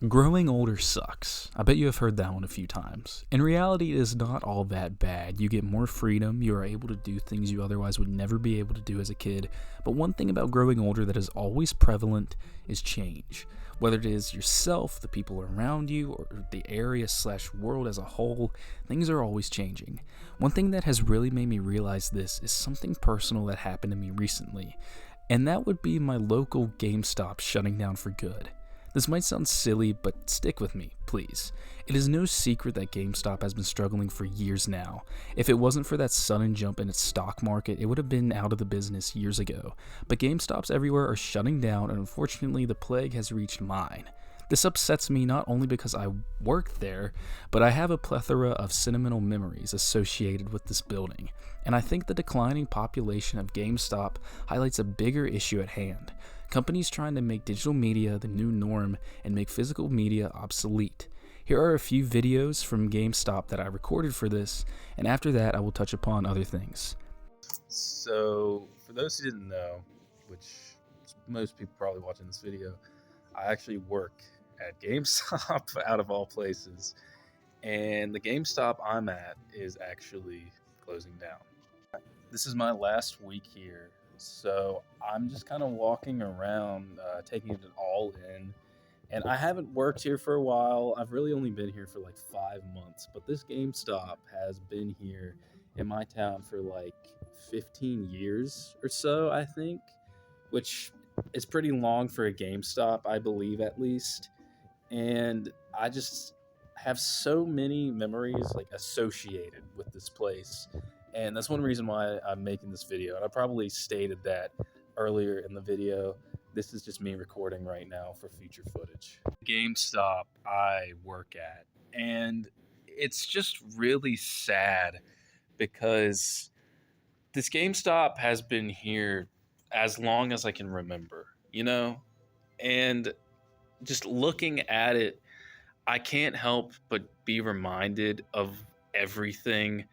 Growing older sucks. I bet you have heard that one a few times. In reality, it is not all that bad. You get more freedom, you are able to do things you otherwise would never be able to do as a kid. But one thing about growing older that is always prevalent is change. Whether it is yourself, the people around you, or the area/world as a whole, things are always changing. One thing that has really made me realize this is something personal that happened to me recently, and that would be my local Gamestop shutting down for good. This might sound silly, but stick with me, please. It is no secret that GameStop has been struggling for years now. If it wasn't for that sudden jump in its stock market, it would have been out of the business years ago. But GameStops everywhere are shutting down, and unfortunately the plague has reached mine. This upsets me not only because I work there, but I have a plethora of sentimental memories associated with this building, and I think the declining population of GameStop highlights a bigger issue at hand. Companies trying to make digital media the new norm and make physical media obsolete. Here are a few videos from GameStop that I recorded for this, and after that I will touch upon other things. So, for those who didn't know, which most people probably watching this video, I actually work at GameStop out of all places, and the GameStop I'm at is actually closing down. This is my last week here, so I'm just kind of walking around, taking it all in. And I haven't worked here for a while. I've really only been here for like 5 months, but this GameStop has been here in my town for like 15 years or so, I think, which is pretty long for a GameStop, I believe, at least. And I just have so many memories like associated with this place, and that's one reason why I'm making this video. And I probably stated that earlier in the video. This is just me recording right now for future footage. GameStop I work at, and it's just really sad because this GameStop has been here as long as I can remember, and just looking at it, I can't help but be reminded of everything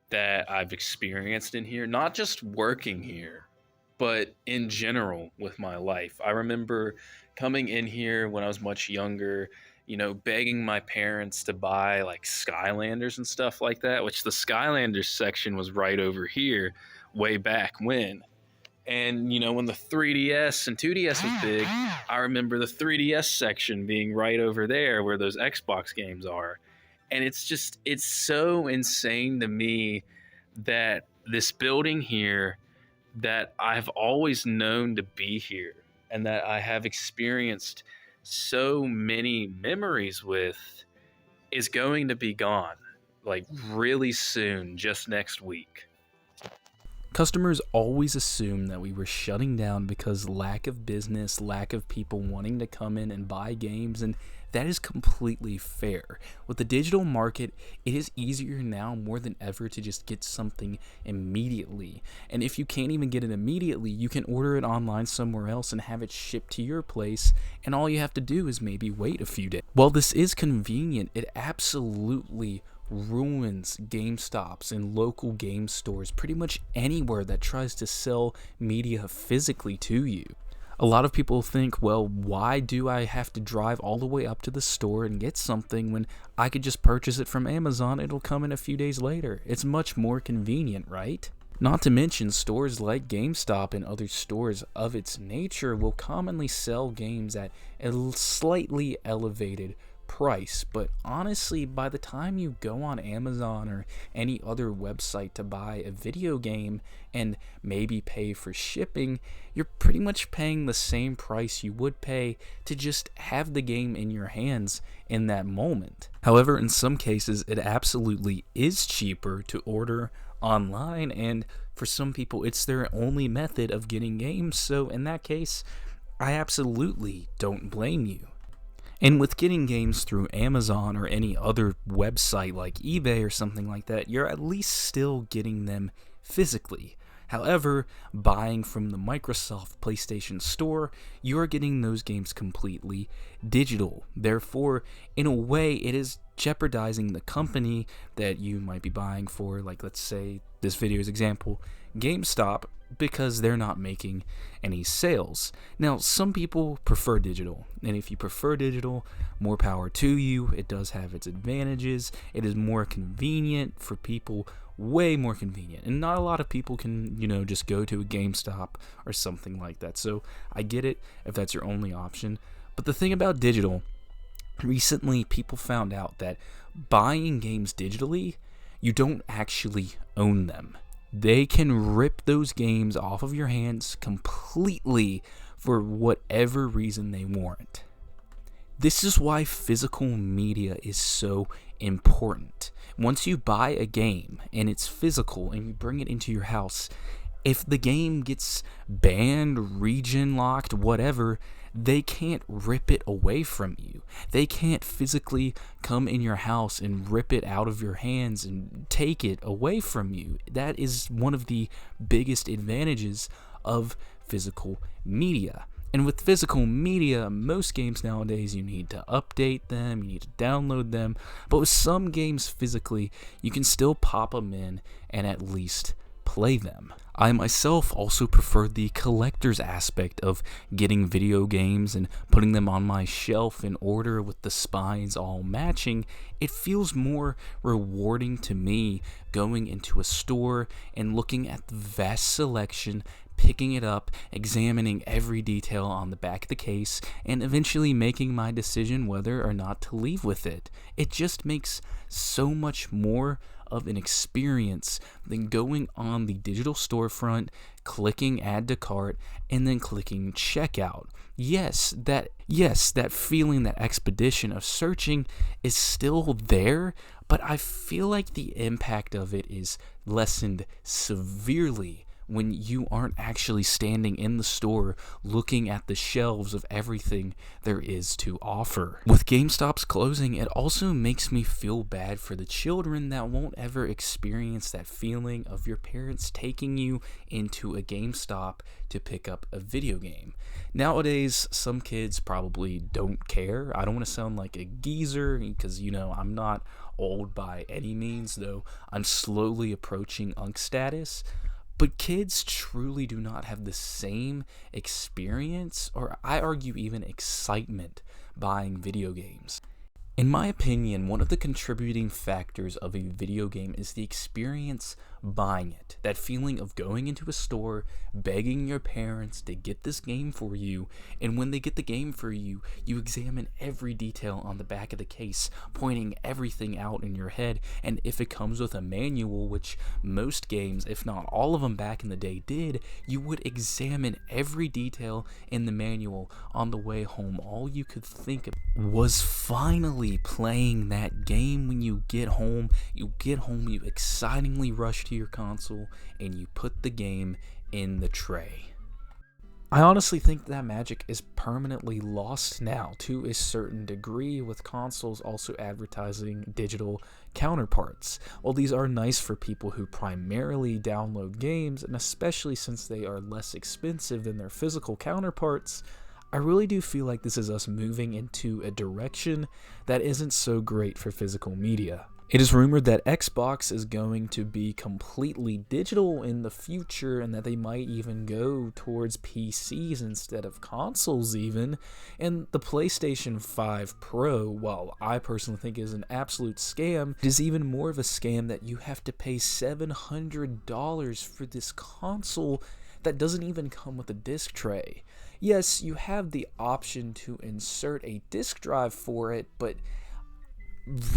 that I've experienced in here, not just working here, but in general with my life. I remember coming in here when I was much younger, begging my parents to buy like Skylanders and stuff like that, which the Skylanders section was right over here way back when. And, when the 3DS and 2DS was big, I remember the 3DS section being right over there where those Xbox games are. And it's so insane to me that this building here that I've always known to be here and that I have experienced so many memories with is going to be gone, like really soon, just next week. Customers always assume that we were shutting down because lack of business, lack of people wanting to come in and buy games, and that is completely fair. With the digital market, it is easier now more than ever to just get something immediately. And if you can't even get it immediately, you can order it online somewhere else and have it shipped to your place, and all you have to do is maybe wait a few days. While this is convenient, it absolutely ruins GameStops and local game stores pretty much anywhere that tries to sell media physically to you. A lot of people think, well, why do I have to drive all the way up to the store and get something when I could just purchase it from Amazon? It'll come in a few days later. It's much more convenient, right? Not to mention, stores like GameStop and other stores of its nature will commonly sell games at a slightly elevated price, but honestly, by the time you go on Amazon or any other website to buy a video game and maybe pay for shipping, you're pretty much paying the same price you would pay to just have the game in your hands in that moment. However, in some cases, it absolutely is cheaper to order online, and for some people, it's their only method of getting games, so in that case, I absolutely don't blame you. And with getting games through Amazon or any other website like eBay or something like that, you're at least still getting them physically. However, buying from the Microsoft PlayStation Store, you are getting those games completely digital. Therefore, in a way, it is jeopardizing the company that you might be buying for, like let's say this video's example, GameStop, because they're not making any sales. Now, some people prefer digital, and if you prefer digital, more power to you. It does have its advantages. It is more convenient for people, way more convenient, and not a lot of people can, just go to a GameStop or something like that. So I get it if that's your only option. But the thing about digital, recently people found out that buying games digitally, you don't actually own them. They can rip those games off of your hands completely for whatever reason they warrant. This is why physical media is so important. Once you buy a game and it's physical and you bring it into your house, if the game gets banned, region locked, whatever, they can't rip it away from you. They can't physically come in your house and rip it out of your hands and take it away from you. That is one of the biggest advantages of physical media. And with physical media, most games nowadays, you need to update them, you need to download them. But with some games physically, you can still pop them in and at least play them. I myself also prefer the collector's aspect of getting video games and putting them on my shelf in order with the spines all matching. It feels more rewarding to me going into a store and looking at the vast selection, picking it up, examining every detail on the back of the case, and eventually making my decision whether or not to leave with it. It just makes so much more of an experience than going on the digital storefront, clicking add to cart, and then clicking checkout. Yes, that feeling, that expedition of searching is still there, but I feel like the impact of it is lessened severely when you aren't actually standing in the store looking at the shelves of everything there is to offer. With GameStop's closing, it also makes me feel bad for the children that won't ever experience that feeling of your parents taking you into a GameStop to pick up a video game. Nowadays, some kids probably don't care. I don't want to sound like a geezer because, I'm not old by any means, though I'm slowly approaching unk status. But kids truly do not have the same experience, or I argue even excitement, buying video games. In my opinion, one of the contributing factors of a video game is the experience buying it. That feeling of going into a store, begging your parents to get this game for you, and when they get the game for you, you examine every detail on the back of the case, pointing everything out in your head, and if it comes with a manual, which most games, if not all of them back in the day did, you would examine every detail in the manual on the way home. All you could think of was finally playing that game. When you get home, you excitingly rush to your console and you put the game in the tray. I honestly think that magic is permanently lost now to a certain degree, with consoles also advertising digital counterparts. While these are nice for people who primarily download games, and especially since they are less expensive than their physical counterparts, I really do feel like this is us moving into a direction that isn't so great for physical media. It is rumored that Xbox is going to be completely digital in the future, and that they might even go towards PCs instead of consoles even. And the PlayStation 5 Pro, while I personally think is an absolute scam, it is even more of a scam that you have to pay $700 for this console that doesn't even come with a disc tray. Yes, you have the option to insert a disc drive for it, but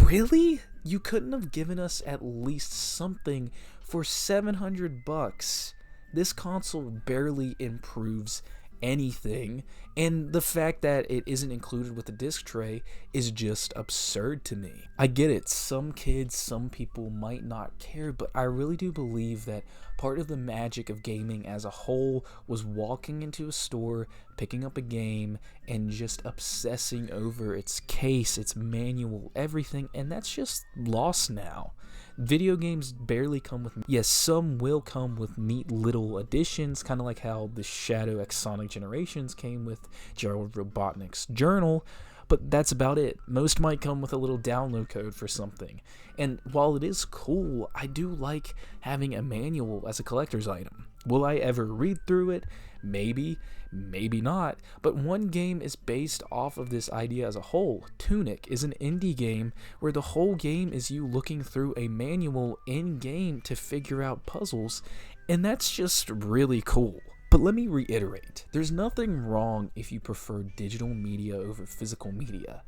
really? You couldn't have given us at least something for $700? This console barely improves anything, and the fact that it isn't included with the disc tray is just absurd to me. I get it, some kids, some people might not care, but I really do believe that part of the magic of gaming as a whole was walking into a store, picking up a game, and just obsessing over its case, its manual, everything, and that's just lost now. Video games barely come with... Yes, some will come with neat little additions, kind of like how the Shadow X Sonic Generations came with Gerald Robotnik's journal, but that's about it. Most might come with a little download code for something. And while it is cool, I do like having a manual as a collector's item. Will I ever read through it? Maybe, maybe not. But one game is based off of this idea as a whole. Tunic is an indie game where the whole game is you looking through a manual in-game to figure out puzzles, and that's just really cool. But let me reiterate, there's nothing wrong if you prefer digital media over physical media.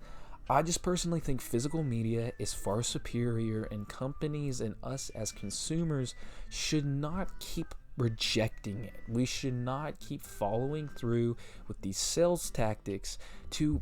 I just personally think physical media is far superior, and companies and us as consumers should not keep rejecting it. We should not keep following through with these sales tactics to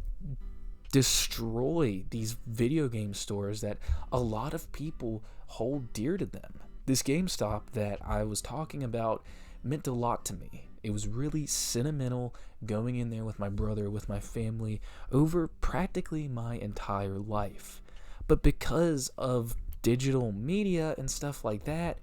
destroy these video game stores that a lot of people hold dear to them. This GameStop that I was talking about meant a lot to me. It was really sentimental going in there with my brother, with my family, over practically my entire life. But because of digital media and stuff like that,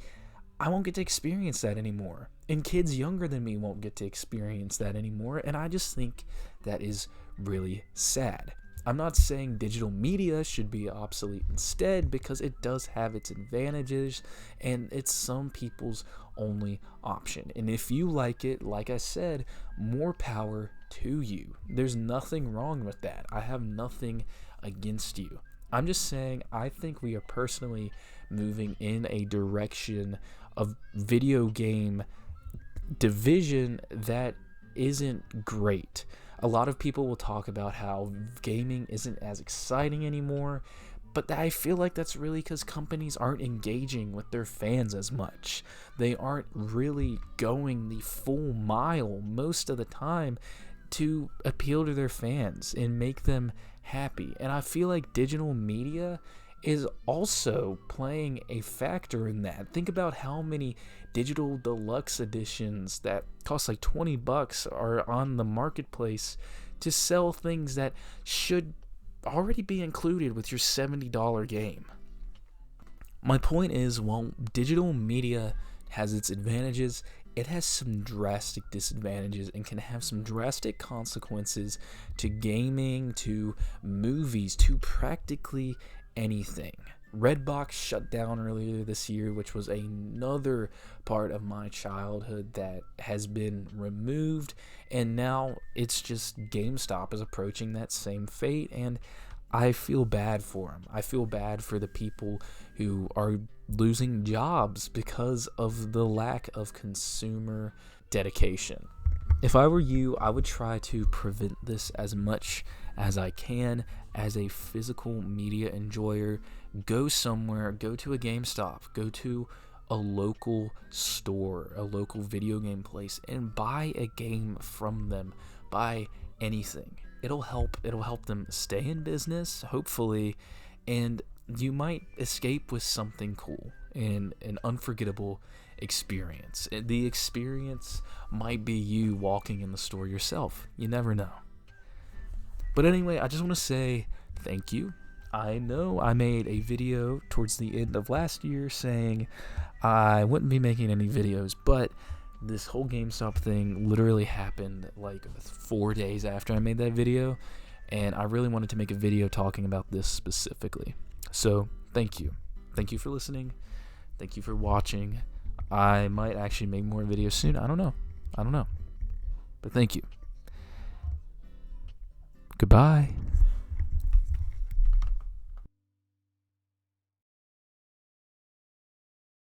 I won't get to experience that anymore. And kids younger than me won't get to experience that anymore. And I just think that is really sad. I'm not saying digital media should be obsolete instead, because it does have its advantages and it's some people's only option. And if you like it, like I said, more power to you. There's nothing wrong with that. I have nothing against you. I'm just saying I think we are personally moving in a direction of video game division that isn't great. A lot of people will talk about how gaming isn't as exciting anymore, but I feel like that's really because companies aren't engaging with their fans as much. They aren't really going the full mile most of the time to appeal to their fans and make them happy. And I feel like digital media is also playing a factor in that. Think about how many digital deluxe editions that cost like $20 are on the marketplace to sell things that should already be included with your $70 game. My point is, while digital media has its advantages, it has some drastic disadvantages and can have some drastic consequences to gaming, to movies, to practically anything. Redbox shut down earlier this year, which was another part of my childhood that has been removed, and now it's just GameStop is approaching that same fate, and I feel bad for them. I feel bad for the people who are losing jobs because of the lack of consumer dedication. If I were you, I would try to prevent this as much as I can. As a physical media enjoyer, go somewhere, go to a GameStop, go to a local store, a local video game place, and buy a game from them. Buy anything. It'll help them stay in business, hopefully, and you might escape with something cool and an unforgettable experience. The experience might be you walking in the store yourself. You never know. But anyway, I just want to say thank you. I know I made a video towards the end of last year saying I wouldn't be making any videos, but this whole GameStop thing literally happened like 4 days after I made that video, and I really wanted to make a video talking about this specifically. So thank you. Thank you for listening. Thank you for watching. I might actually make more videos soon. I don't know. But thank you. Goodbye.